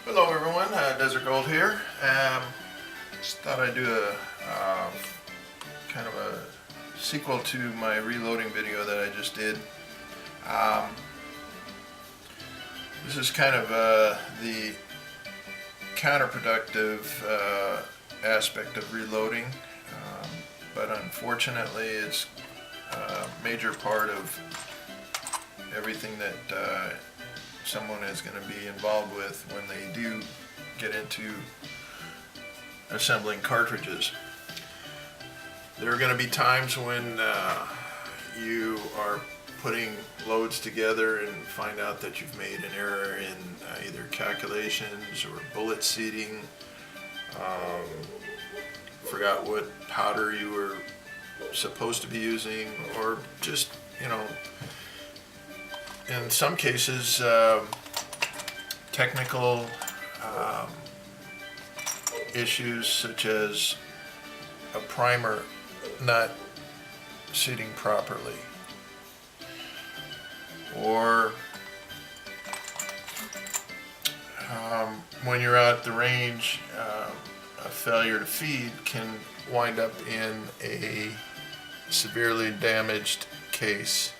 Hello everyone, Desert Gold here. Just thought I'd do a kind of a sequel to my reloading video that I just did. This is kind of the counterproductive aspect of reloading, but unfortunately it's a major part of everything that someone is going to be involved with when they do get into assembling cartridges. There are going to be times when you are putting loads together and find out that you've made an error in either calculations or bullet seating, forgot what powder you were supposed to be using, or just, in some cases, technical issues such as a primer not seating properly, or when you're at the range, a failure to feed can wind up in a severely damaged case.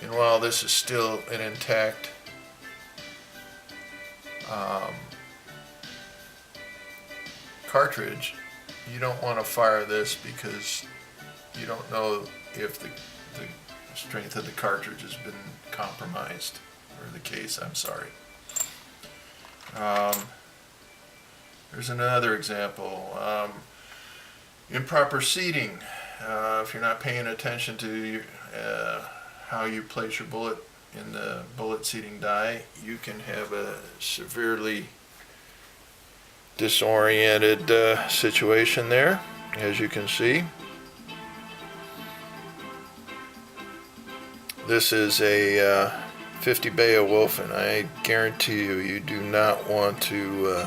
And while this is still an intact cartridge, you don't want to fire this because you don't know if the strength of the cartridge has been compromised, or the case, I'm sorry. There's another example. Improper seating. If you're not paying attention to how you place your bullet in the bullet seating die, you can have a severely disoriented situation there, as you can see. This is a 50 Beowulf, and I guarantee you, you do not want to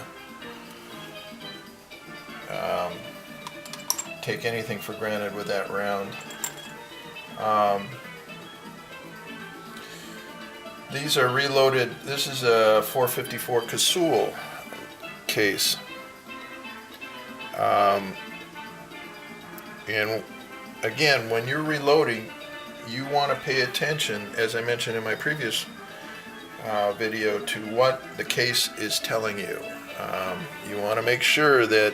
take anything for granted with that round. These are reloaded. This is a 454 Casull case. And again, when you're reloading, you want to pay attention, as I mentioned in my previous video, to what the case is telling you. You want to make sure that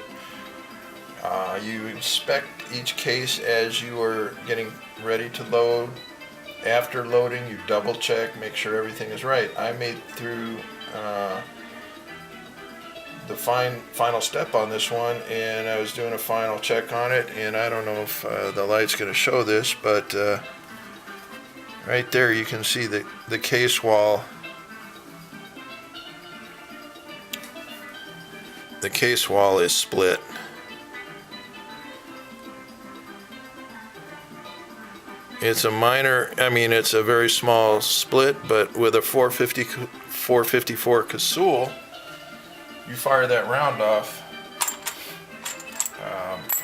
you inspect each case as you are getting ready to load. After loading, you double check, make sure everything is right. I made through the final step on this one, and I was doing a final check on it, and I don't know if the light's going to show this, but right there you can see the case wall. The case wall is split. It's a minor, it's a very small split, but with a 454 Casull, you fire that round off,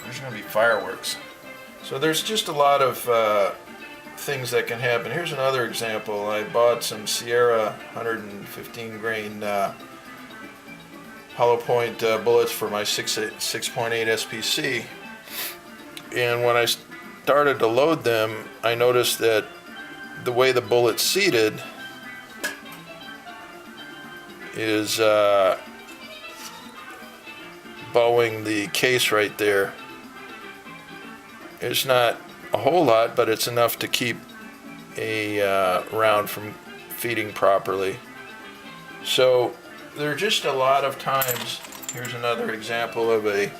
there's going to be fireworks. So there's just a lot of things that can happen. Here's another example. I bought some Sierra 115 grain hollow point bullets for my 6.8 SPC, and when I started to load them, I noticed that the way the bullet's seated is bowing the case right there. It's not a whole lot, but it's enough to keep a round from feeding properly. So there are just a lot of times. Here's another example of a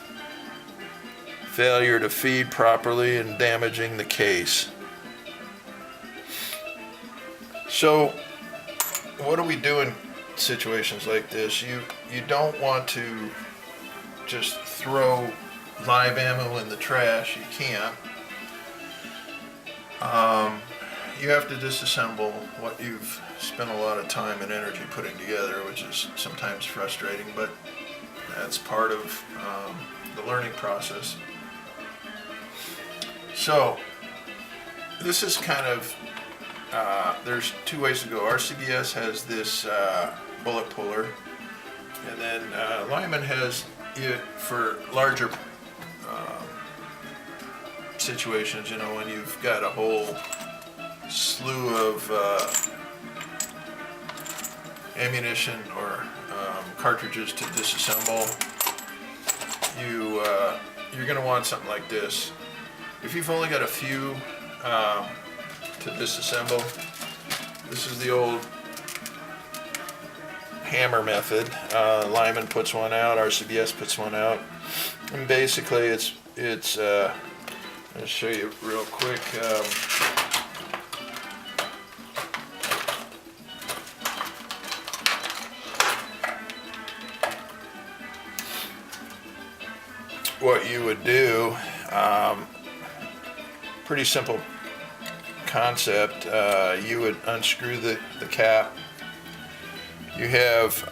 failure to feed properly and damaging the case. So what do we do in situations like this? You don't want to just throw live ammo in the trash. You can't. You have to disassemble what you've spent a lot of time and energy putting together, which is sometimes frustrating, but that's part of the learning process. So this is kind of, there's two ways to go. RCBS has this bullet puller And then Lyman has it for larger situations, you know, when you've got a whole slew of ammunition or cartridges to disassemble. You're going to want something like this. If you've only got a few to disassemble, this is the old hammer method. Lyman puts one out, RCBS puts one out, and basically it's I'll show you real quick. What you would do, pretty simple concept. You would unscrew the cap. You have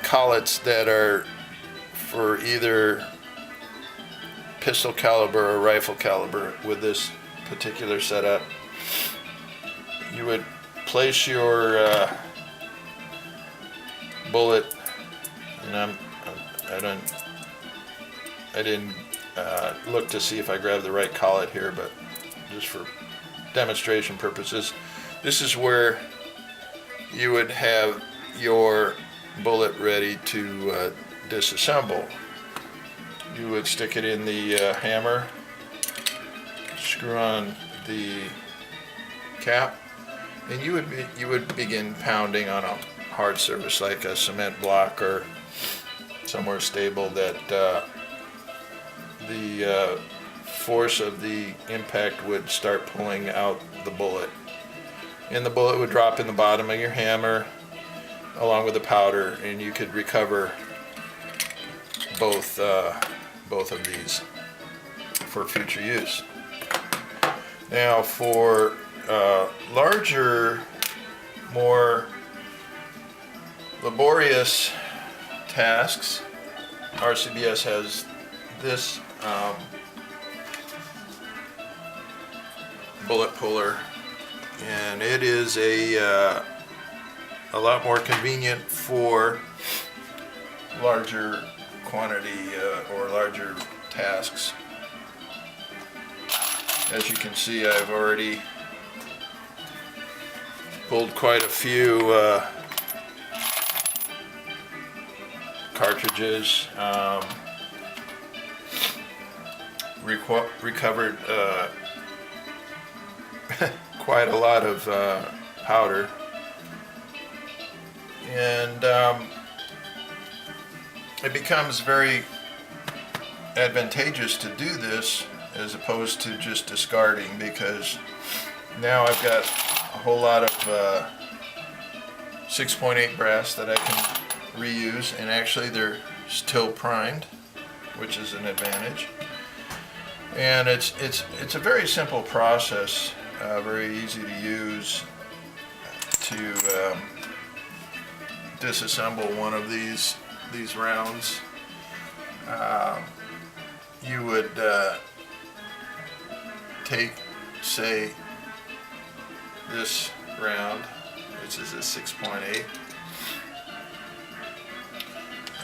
collets that are for either pistol caliber or rifle caliber with this particular setup. You would place your bullet, and I didn't look to see if I grabbed the right collet here, but just for demonstration purposes, this is where you would have your bullet ready to disassemble. You would stick it in the hammer, screw on the cap, and you would begin pounding on a hard surface like a cement block or somewhere stable that the force of the impact would start pulling out the bullet. And the bullet would drop in the bottom of your hammer along with the powder, and you could recover both of these for future use. Now for larger, more laborious tasks, RCBS has this bullet puller, and it is a lot more convenient for larger quantity or larger tasks. As you can see, I've already pulled quite a few cartridges, recovered quite a lot of powder, and it becomes very advantageous to do this as opposed to just discarding, because now I've got a whole lot of 6.8 brass that I can reuse, and actually they're still primed, which is an advantage. And it's a very simple process, very easy to use to disassemble one of these rounds. You would take, say, this round, which is a 6.8,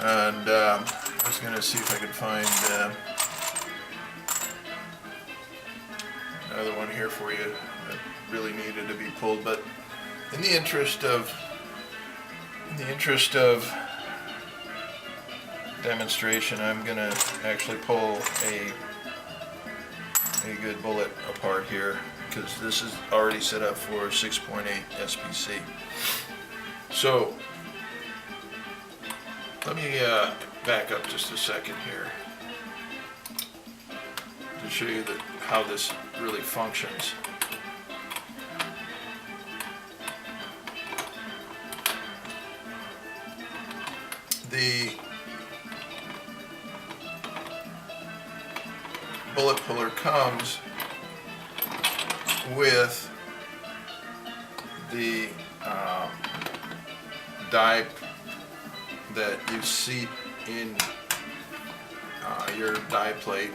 and I was going to see if I could find another one here for you that really needed to be pulled, but in the interest of demonstration, I'm going to actually pull a good bullet apart here, because this is already set up for 6.8 SPC. So let me back up just a second here to show you how this really functions. The bullet puller comes with the die that you seat in your die plate.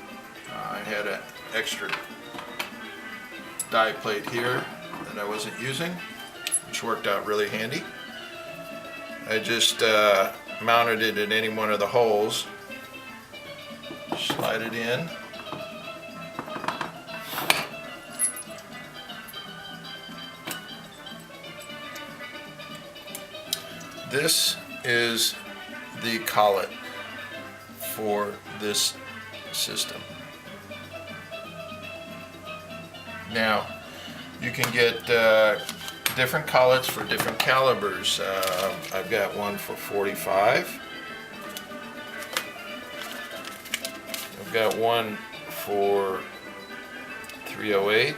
I had an extra die plate here that I wasn't using, which worked out really handy. I just mounted it in any one of the holes. Slide it in. This is the collet for this system. Now, you can get different collets for different calibers. I've got one for 45. I've got one for 308.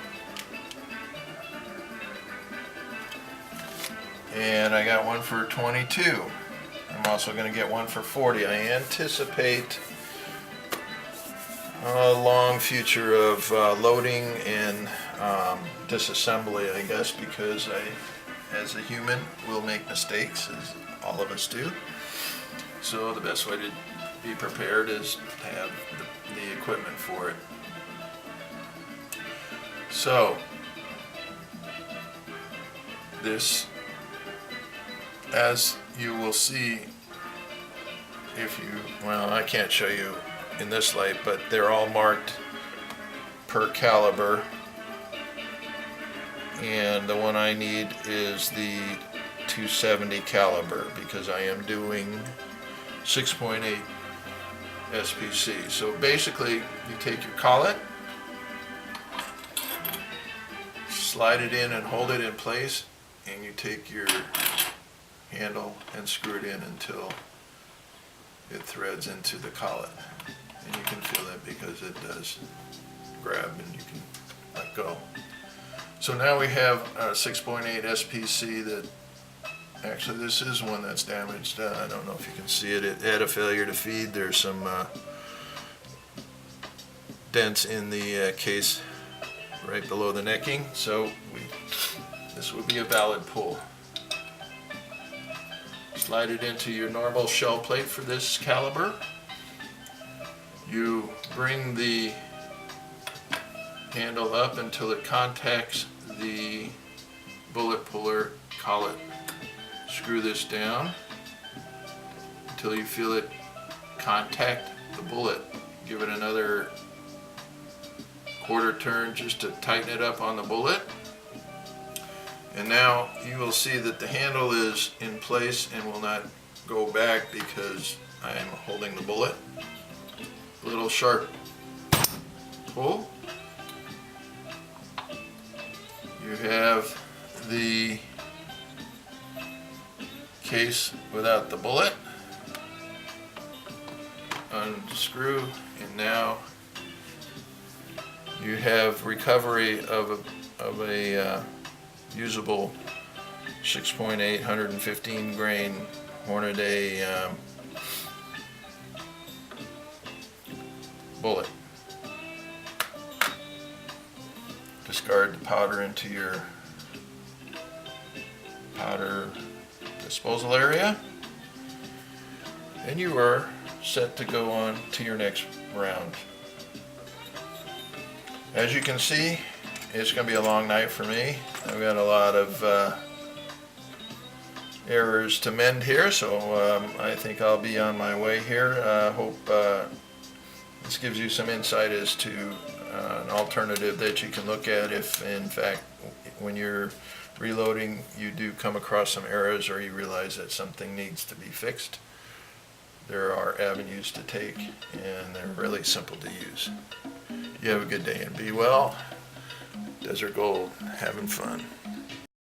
And I got one for 22. I'm also going to get one for 40. I anticipate a long future of loading and disassembly, I guess, because I, as a human, will make mistakes, as all of us do. So the best way to be prepared is to have the equipment for it. So this, as you will see, if you, well, I can't show you in this light, but they're all marked per caliber, and the one I need is the 270 caliber because I am doing 6.8 SPC. So basically, you take your collet, slide it in and hold it in place, and you take your handle and screw it in until it threads into the collet. And you can feel that because it does grab and you can let go. So now we have a 6.8 SPC that, actually this is one that's damaged. I don't know if you can see it. It had a failure to feed. There's some dents in the case right below the necking. So this would be a valid pull. Slide it into your normal shell plate for this caliber. You bring the handle up until it contacts the bullet puller collet. Screw this down until you feel it contact the bullet. Give it another quarter turn just to tighten it up on the bullet. And now you will see that the handle is in place and will not go back because I am holding the bullet. A little sharp pull. You have the case without the bullet. Unscrew, and now you have recovery of a usable 6.8 115 grain Hornady bullet. Discard the powder into your powder disposal area, and you are set to go on to your next round. As you can see, it's going to be a long night for me. I've got a lot of errors to mend here, so I think I'll be on my way here. Hope this gives you some insight as to an alternative that you can look at if, in fact, when you're reloading, you do come across some errors or you realize that something needs to be fixed. There are avenues to take, and they're really simple to use. You have a good day and be well. Desert Gold, having fun.